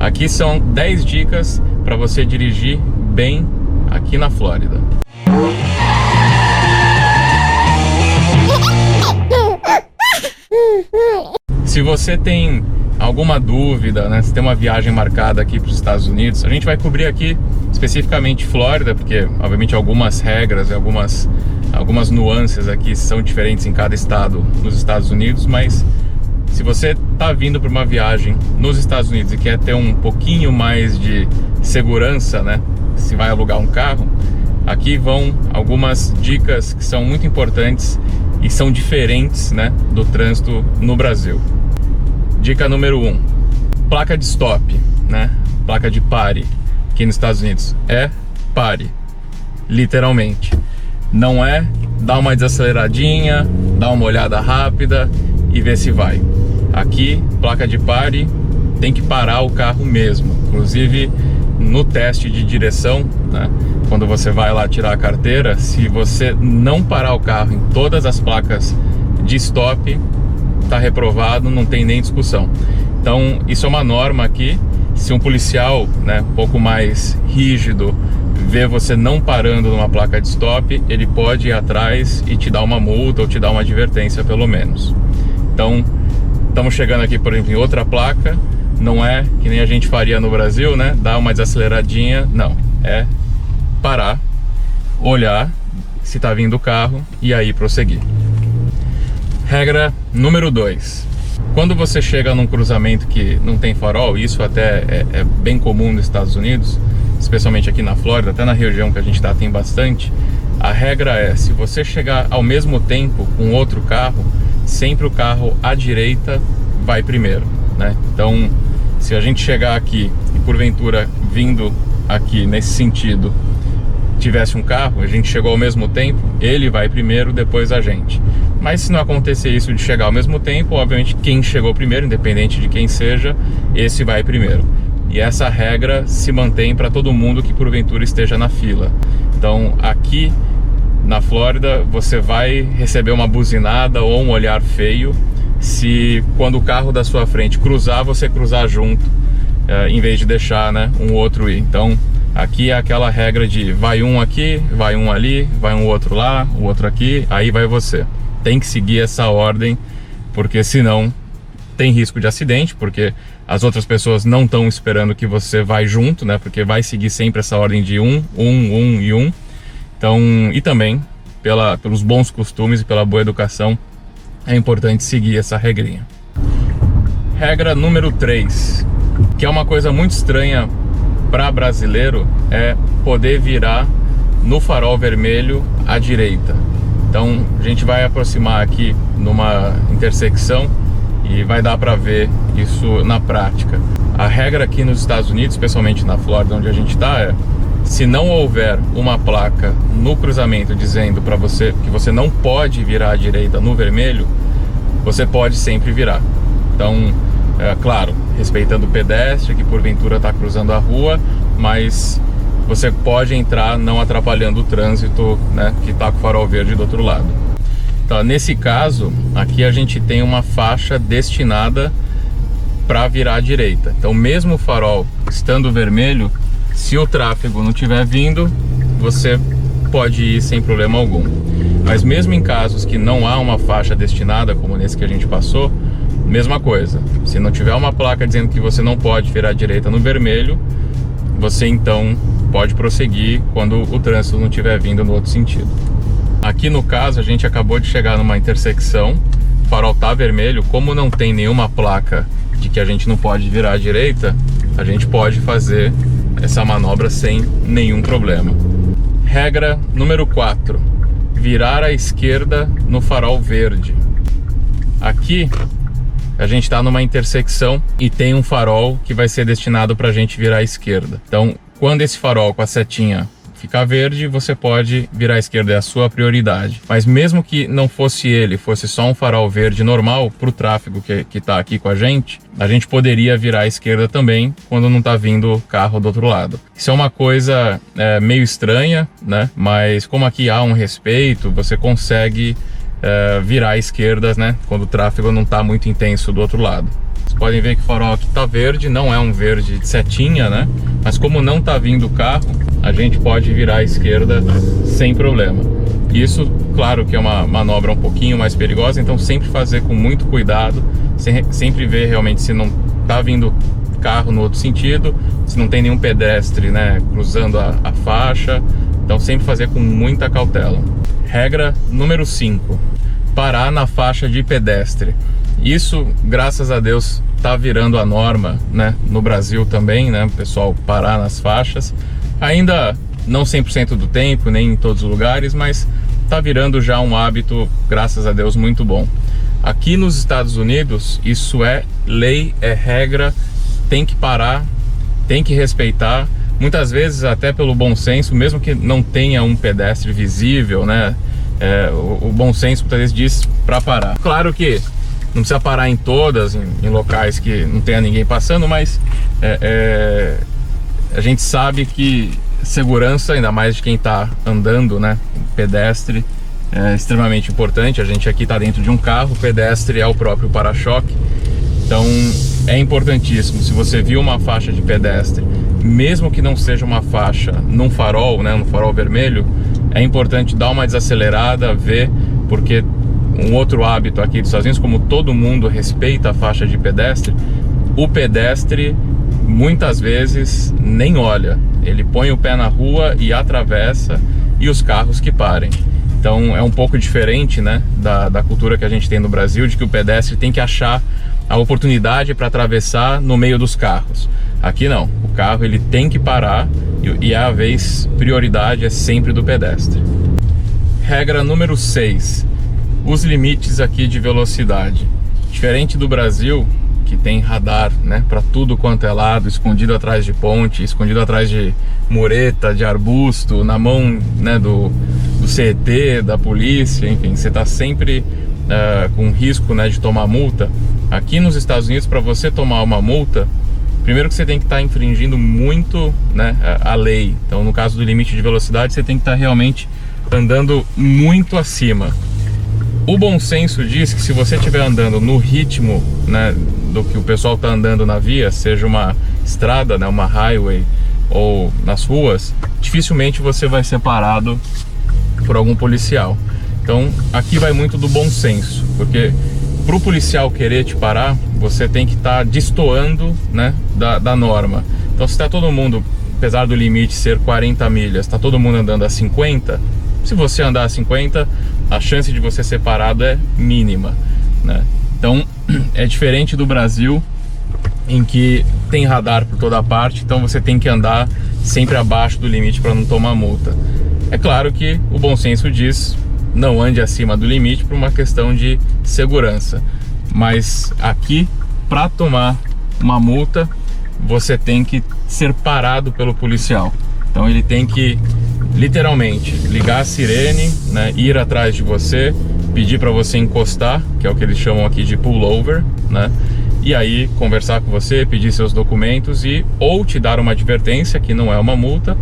Aqui são 10 dicas para você dirigir bem aqui na Flórida. Se você tem alguma dúvida, né, se tem uma viagem marcada aqui para os Estados Unidos, a gente vai cobrir aqui especificamente Flórida, porque obviamente algumas regras e algumas nuances aqui são diferentes em cada estado nos Estados Unidos, mas se você está vindo para uma viagem nos Estados Unidos e quer ter um pouquinho mais de segurança, né, se vai alugar um carro, aqui vão algumas dicas que são muito importantes e são diferentes, né, do trânsito no Brasil. Dica número 1, placa de stop, né, placa de pare aqui nos Estados Unidos é pare, literalmente. Não é dar uma desaceleradinha, dar uma olhada rápida e ver se vai. Aqui, placa de pare, tem que parar o carro mesmo. Inclusive, no teste de direção, né, quando você vai lá tirar a carteira, se você não parar o carro em todas as placas de stop, está reprovado, não tem nem discussão. Então, isso é uma norma aqui. Se um policial, né, um pouco mais rígido, vê você não parando numa placa de stop, ele pode ir atrás e te dar uma multa ou te dar uma advertência, pelo menos. Então, estamos chegando aqui, por exemplo, em outra placa. Não é que nem a gente faria no Brasil, né? Dar uma desaceleradinha, não. É parar, olhar se está vindo o carro e aí prosseguir. Regra número 2. Quando você chega num cruzamento que não tem farol, isso até é bem comum nos Estados Unidos, especialmente aqui na Flórida, até na região que a gente está tem bastante. A regra é, se você chegar ao mesmo tempo com outro carro, sempre o carro à direita vai primeiro, né? Então, se a gente chegar aqui e porventura vindo aqui nesse sentido tivesse um carro, a gente chegou ao mesmo tempo, ele vai primeiro, depois a gente. Mas se não acontecer isso de chegar ao mesmo tempo, obviamente quem chegou primeiro, independente de quem seja, esse vai primeiro. E essa regra se mantém para todo mundo que porventura esteja na fila. Então aqui na Flórida você vai receber uma buzinada ou um olhar feio se quando o carro da sua frente cruzar, você cruzar junto, em vez de deixar, né, um outro ir. Então aqui é aquela regra de vai um aqui, vai um ali, vai um outro lá, o outro aqui, aí vai você. Tem que seguir essa ordem, porque senão tem risco de acidente, porque as outras pessoas não estão esperando que você vai junto, né? Porque vai seguir sempre essa ordem de um e um. Então, e também pelos bons costumes e pela boa educação, é importante seguir essa regrinha. Regra número 3, que é uma coisa muito estranha para brasileiro, é poder virar no farol vermelho à direita. Então a gente vai aproximar aqui numa intersecção e vai dar para ver isso na prática. A regra aqui nos Estados Unidos, especialmente na Flórida, onde a gente está, é: se não houver uma placa no cruzamento dizendo para você que você não pode virar à direita no vermelho, você pode sempre virar. Então, é claro, respeitando o pedestre que porventura está cruzando a rua, mas você pode entrar não atrapalhando o trânsito, né, que está com o farol verde do outro lado. Então, nesse caso, aqui a gente tem uma faixa destinada para virar à direita. Então, mesmo o farol estando vermelho, se o tráfego não estiver vindo, você pode ir sem problema algum. Mas mesmo em casos que não há uma faixa destinada, como nesse que a gente passou, mesma coisa. Se não tiver uma placa dizendo que você não pode virar à direita no vermelho, você então pode prosseguir quando o trânsito não estiver vindo no outro sentido. Aqui no caso a gente acabou de chegar numa intersecção, o farol tá vermelho, como não tem nenhuma placa de que a gente não pode virar à direita, a gente pode fazer essa manobra sem nenhum problema. Regra número 4, virar à esquerda no farol verde. Aqui a gente está numa intersecção e tem um farol que vai ser destinado para a gente virar à esquerda. Então, quando esse farol com a setinha ficar verde, você pode virar à esquerda, é a sua prioridade. Mas mesmo que não fosse ele, fosse só um farol verde normal, para o tráfego que está aqui com a gente poderia virar à esquerda também quando não está vindo carro do outro lado. Isso é uma coisa meio estranha, né? Mas como aqui há um respeito, você consegue virar à esquerda, né, quando o tráfego não está muito intenso do outro lado. Vocês podem ver que o farol aqui tá verde, não é um verde de setinha, né? Mas como não tá vindo o carro, a gente pode virar à esquerda sem problema. Isso, claro que é uma manobra um pouquinho mais perigosa, então sempre fazer com muito cuidado, sempre ver realmente se não tá vindo carro no outro sentido, se não tem nenhum pedestre, né, cruzando a faixa. Então sempre fazer com muita cautela. Regra número 5: parar na faixa de pedestre. Isso, graças a Deus, tá virando a norma, né, no Brasil também, né, o pessoal parar nas faixas. Ainda não 100% do tempo, nem em todos os lugares, mas tá virando já um hábito, graças a Deus, muito bom. Aqui nos Estados Unidos, isso é lei, é regra, tem que parar, tem que respeitar. Muitas vezes até pelo bom senso, mesmo que não tenha um pedestre visível, né, o bom senso muitas vezes diz para parar. Claro que não precisa parar em todas, em locais que não tenha ninguém passando, mas a gente sabe que segurança, ainda mais de quem está andando, né, pedestre, é extremamente importante. A gente aqui está dentro de um carro, o pedestre é o próprio para-choque, então é importantíssimo. Se você viu uma faixa de pedestre, mesmo que não seja uma faixa num farol, né, no farol vermelho, é importante dar uma desacelerada, ver, porque um outro hábito aqui dos Estados Unidos, como todo mundo respeita a faixa de pedestre, o pedestre muitas vezes nem olha, ele põe o pé na rua e atravessa, e os carros que parem. Então é um pouco diferente, né, da cultura que a gente tem no Brasil, de que o pedestre tem que achar a oportunidade para atravessar no meio dos carros. Aqui não, o carro ele tem que parar, e a vez prioridade é sempre do pedestre. Regra número 6: os limites aqui de velocidade. Diferente do Brasil, que tem radar, né, para tudo quanto é lado, escondido atrás de ponte, escondido atrás de mureta, de arbusto, na mão, né, do CET, da polícia, enfim, você está sempre com risco, né, de tomar multa. Aqui nos Estados Unidos, para você tomar uma multa, primeiro que você tem que estar infringindo muito, né, a lei. Então, no caso do limite de velocidade, você tem que estar realmente andando muito acima. O bom senso diz que se você estiver andando no ritmo, né, do que o pessoal está andando na via, seja uma estrada, né, uma highway, ou nas ruas, dificilmente você vai ser parado por algum policial. Então aqui vai muito do bom senso, porque para o policial querer te parar, você tem que estar destoando, né, da norma. Então se está todo mundo, apesar do limite ser 40 milhas, está todo mundo andando a 50, se você andar a 50, a chance de você ser parado é mínima, né? Então é diferente do Brasil, em que tem radar por toda parte, então você tem que andar sempre abaixo do limite para não tomar multa. É claro que o bom senso diz: não ande acima do limite por uma questão de segurança. Mas aqui, para tomar uma multa, você tem que ser parado pelo policial. Então ele tem que literalmente ligar a sirene, né, ir atrás de você, pedir para você encostar, que é o que eles chamam aqui de pullover, né? E aí conversar com você, pedir seus documentos e ou te dar uma advertência, que não é uma multa,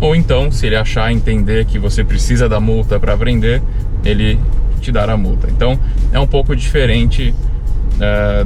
ou então, se ele achar, entender que você precisa da multa para prender, ele te dará a multa. Então é um pouco diferente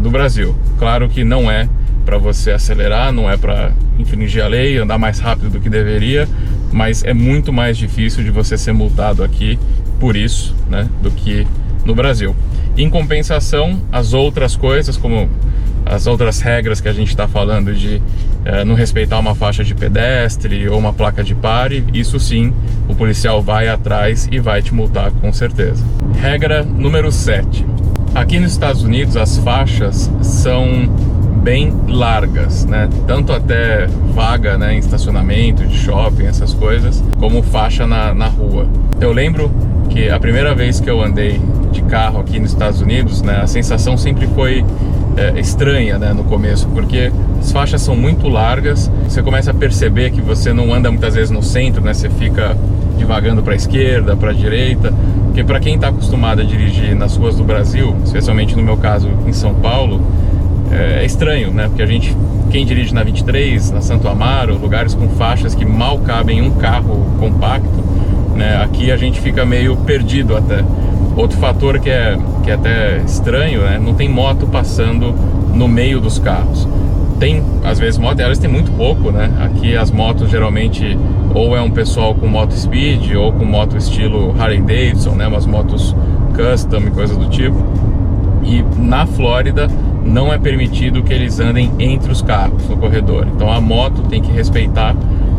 do Brasil. Claro que não é para você acelerar, não é para infringir a lei, andar mais rápido do que deveria, mas é muito mais difícil de você ser multado aqui por isso, né, do que no Brasil. Em compensação, as outras coisas, como as outras regras que a gente está falando de não respeitar uma faixa de pedestre ou uma placa de pare, isso sim, o policial vai atrás e vai te multar com certeza. Regra número 7. Aqui nos Estados Unidos as faixas são bem largas, né? Tanto até vaga, né, em estacionamento, de shopping, essas coisas, como faixa na rua. Eu lembro que a primeira vez que eu andei de carro aqui nos Estados Unidos, né, a sensação sempre foi estranha, né, no começo, porque as faixas são muito largas, você começa a perceber que você não anda muitas vezes no centro, né, você fica divagando para a esquerda, para a direita, porque para quem está acostumado a dirigir nas ruas do Brasil, especialmente no meu caso em São Paulo, é estranho, né, porque quem dirige na 23, na Santo Amaro, lugares com faixas que mal cabem em um carro compacto, né, aqui a gente fica meio perdido até. Outro fator que é até estranho, né, não tem moto passando no meio dos carros. Tem, às vezes, moto, elas tem muito pouco, né? Aqui as motos geralmente ou é um pessoal com moto speed ou com moto estilo Harley Davidson, né? Umas motos custom e coisa do tipo. E na Flórida não é permitido que eles andem entre os carros no corredor. Então a moto tem que respeitar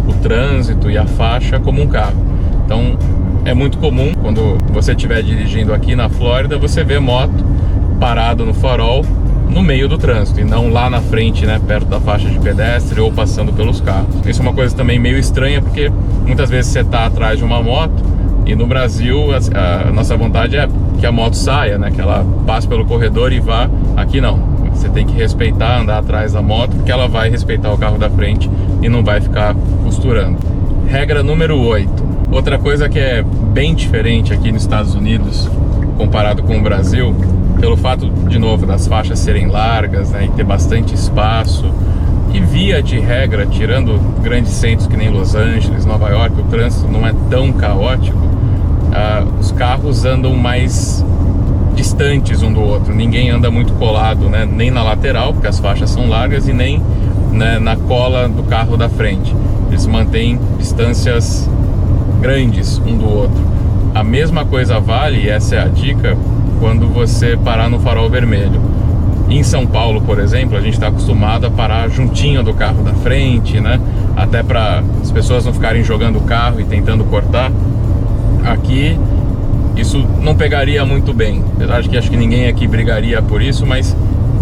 o trânsito e a faixa como um carro. Então é muito comum, quando você estiver dirigindo aqui na Flórida, você vê moto parado no farol no meio do trânsito e não lá na frente, né, perto da faixa de pedestre ou passando pelos carros. Isso é uma coisa também meio estranha, porque muitas vezes você está atrás de uma moto e no Brasil a nossa vontade é que a moto saia, né, que ela passe pelo corredor e vá. Aqui não, você tem que respeitar, andar atrás da moto, porque ela vai respeitar o carro da frente e não vai ficar costurando. Regra número 8. Outra coisa que é bem diferente aqui nos Estados Unidos comparado com o Brasil, pelo fato, de novo, das faixas serem largas, né, e ter bastante espaço, e via de regra, tirando grandes centros que nem Los Angeles, Nova York, o trânsito não é tão caótico, os carros andam mais distantes um do outro, ninguém anda muito colado, né, nem na lateral, porque as faixas são largas, e nem, né, na cola do carro da frente. Eles mantêm distâncias grandes um do outro. A mesma coisa vale, e essa é a dica, quando você parar no farol vermelho. Em São Paulo, por exemplo, a gente está acostumado a parar juntinho do carro da frente, né? Até para as pessoas não ficarem jogando o carro e tentando cortar. Aqui isso não pegaria muito bem. Apesar de que acho que ninguém aqui brigaria por isso, mas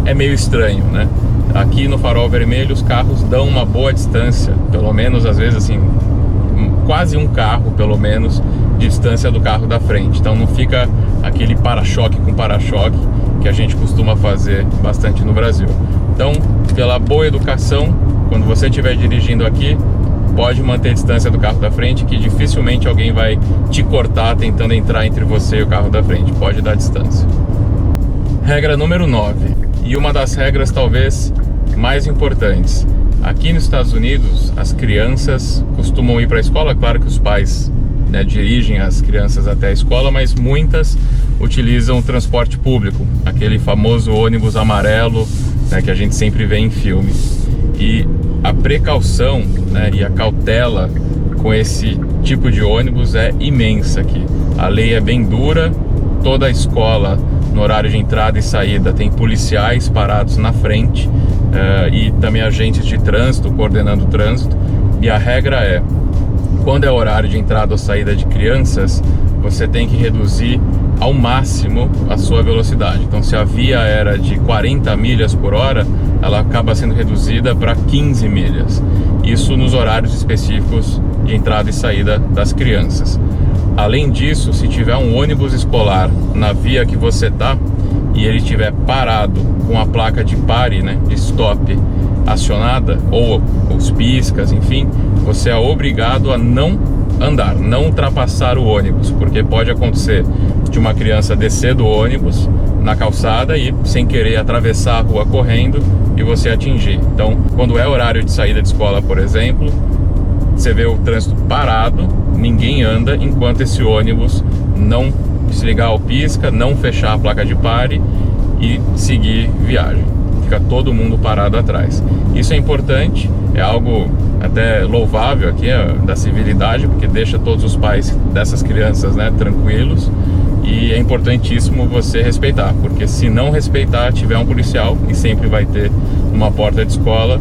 é meio estranho, né? Aqui no farol vermelho os carros dão uma boa distância, pelo menos às vezes assim, quase um carro pelo menos de distância do carro da frente. Então não fica aquele para-choque com para-choque que a gente costuma fazer bastante no Brasil. Então, pela boa educação, quando você estiver dirigindo aqui, pode manter a distância do carro da frente, que dificilmente alguém vai te cortar tentando entrar entre você e o carro da frente. Pode dar distância. Regra número 9, e uma das regras talvez mais importantes. Aqui nos Estados Unidos, as crianças costumam ir para a escola. Claro que os pais, né, dirigem as crianças até a escola, mas muitas utilizam o transporte público, aquele famoso ônibus amarelo, né, que a gente sempre vê em filme. E a precaução, né, e a cautela com esse tipo de ônibus é imensa aqui. A lei é bem dura, toda a escola, no horário de entrada e saída, tem policiais parados na frente, e também agentes de trânsito coordenando o trânsito. E a regra é: quando é horário de entrada ou saída de crianças, você tem que reduzir ao máximo a sua velocidade. Então, se a via era de 40 milhas por hora, ela acaba sendo reduzida para 15 milhas. Isso nos horários específicos de entrada e saída das crianças. Além disso, se tiver um ônibus escolar na via que você está e ele estiver parado com a placa de pare, né, de stop, acionada, ou os piscas, enfim, você é obrigado a não andar, não ultrapassar o ônibus, porque pode acontecer de uma criança descer do ônibus na calçada e sem querer atravessar a rua correndo e você atingir. Então, quando é horário de saída de escola, por exemplo, você vê o trânsito parado, ninguém anda enquanto esse ônibus não desligar o pisca, não fechar a placa de pare e seguir viagem. Fica todo mundo parado atrás. Isso é importante, é algo até louvável aqui, da civilidade, porque deixa todos os pais dessas crianças, né, tranquilos. E é importantíssimo você respeitar, porque se não respeitar, tiver um policial, e sempre vai ter uma porta de escola,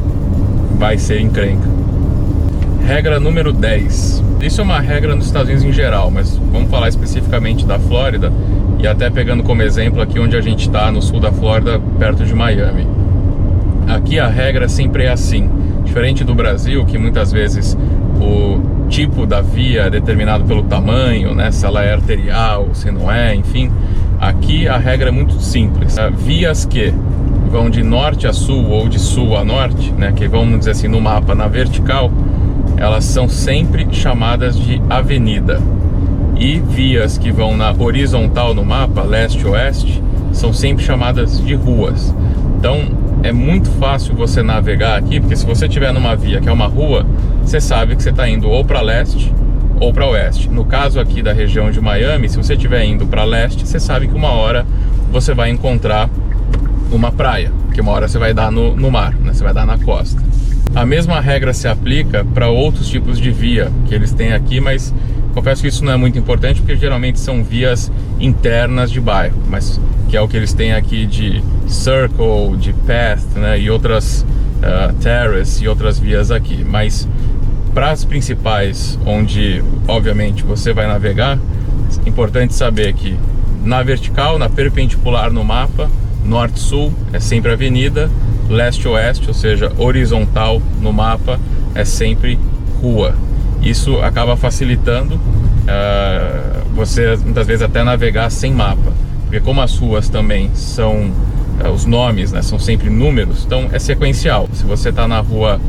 vai ser encrenca. Regra número 10. Isso é uma regra nos Estados Unidos em geral, mas vamos falar especificamente da Flórida, e até pegando como exemplo aqui onde a gente está, no sul da Flórida, perto de Miami. Aqui a regra sempre é assim, diferente do Brasil, que muitas vezes o tipo da via é determinado pelo tamanho, né, se ela é arterial, se não é, enfim. Aqui a regra é muito simples. Vias que vão de norte a sul ou de sul a norte, né, que vamos dizer assim no mapa na vertical, elas são sempre chamadas de avenida. E vias que vão na horizontal no mapa, leste-oeste, são sempre chamadas de ruas. Então é muito fácil você navegar aqui, porque se você estiver numa via que é uma rua, você sabe que você está indo ou para leste ou para oeste. No caso aqui da região de Miami, se você estiver indo para leste, você sabe que uma hora você vai encontrar uma praia. porque uma hora você vai dar no mar, né? Você vai dar na costa. A mesma regra se aplica para outros tipos de via que eles têm aqui, mas confesso que isso não é muito importante, porque geralmente são vias internas de bairro, mas que é o que eles têm aqui de circle, de path, né? E outras terrace e outras vias aqui. Mas para as principais, onde obviamente você vai navegar, é importante saber que na vertical, na perpendicular no mapa, norte-sul é sempre avenida, leste-oeste, ou seja, horizontal no mapa é sempre rua. Isso acaba facilitando você muitas vezes até navegar sem mapa, porque como as ruas também são, os nomes, né, são sempre números, então é sequencial. Se você está na rua,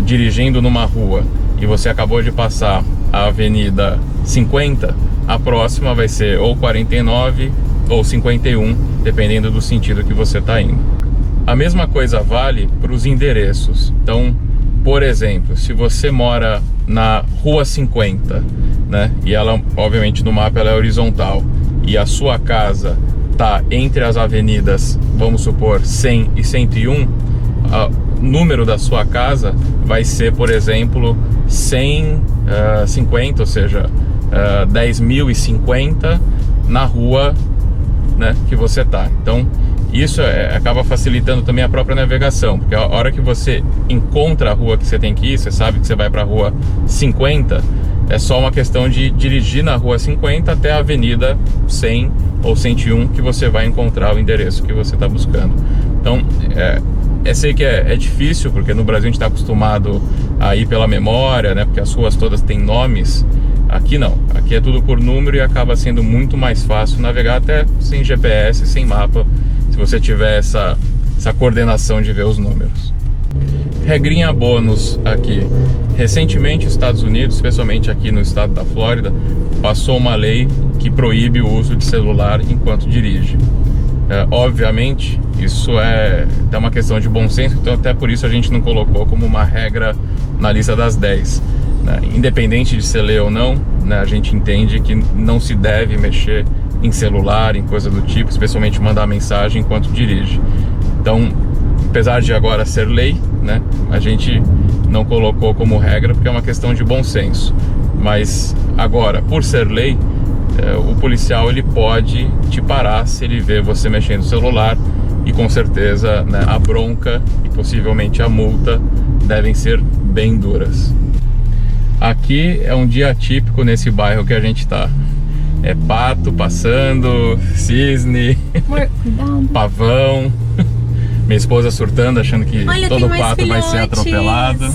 dirigindo numa rua e você acabou de passar a avenida 50, a próxima vai ser ou 49 ou 51, dependendo do sentido que você está indo. A mesma coisa vale para os endereços. Então, por exemplo, se você mora na rua 50, né, e ela, obviamente, no mapa ela é horizontal, e a sua casa está entre as avenidas, vamos supor, 100 e 101, o número da sua casa vai ser, por exemplo, 150, ou seja, 10.050 na rua, né, que você está. Então, isso acaba facilitando também a própria navegação, porque a hora que você encontra a rua que você tem que ir, você sabe que você vai para a rua 50, é só uma questão de dirigir na rua 50 até a avenida 100 ou 101, que você vai encontrar o endereço que você está buscando. Então, eu sei que é difícil, porque no Brasil a gente está acostumado a ir pela memória, né, porque as ruas todas têm nomes. Aqui não, aqui é tudo por número e acaba sendo muito mais fácil navegar até sem GPS, sem mapa, se você tiver essa coordenação de ver os números. Regrinha bônus aqui. Recentemente os Estados Unidos, especialmente aqui no estado da Flórida, passou uma lei que proíbe o uso de celular enquanto dirige. Obviamente, isso é uma questão de bom senso, então até por isso a gente não colocou como uma regra na lista das 10. Independente de ser lei ou não, né, a gente entende que não se deve mexer em celular, em coisa do tipo, especialmente mandar mensagem enquanto dirige. Então, apesar de agora ser lei, né, a gente não colocou como regra porque é uma questão de bom senso. Mas agora, por ser lei, o policial ele pode te parar se ele vê você mexendo no celular, e com certeza, né, a bronca e possivelmente a multa devem ser bem duras. Aqui é um dia típico nesse bairro que a gente tá. É pato passando, cisne, pavão, minha esposa surtando, achando que todo pato vai ser atropelado.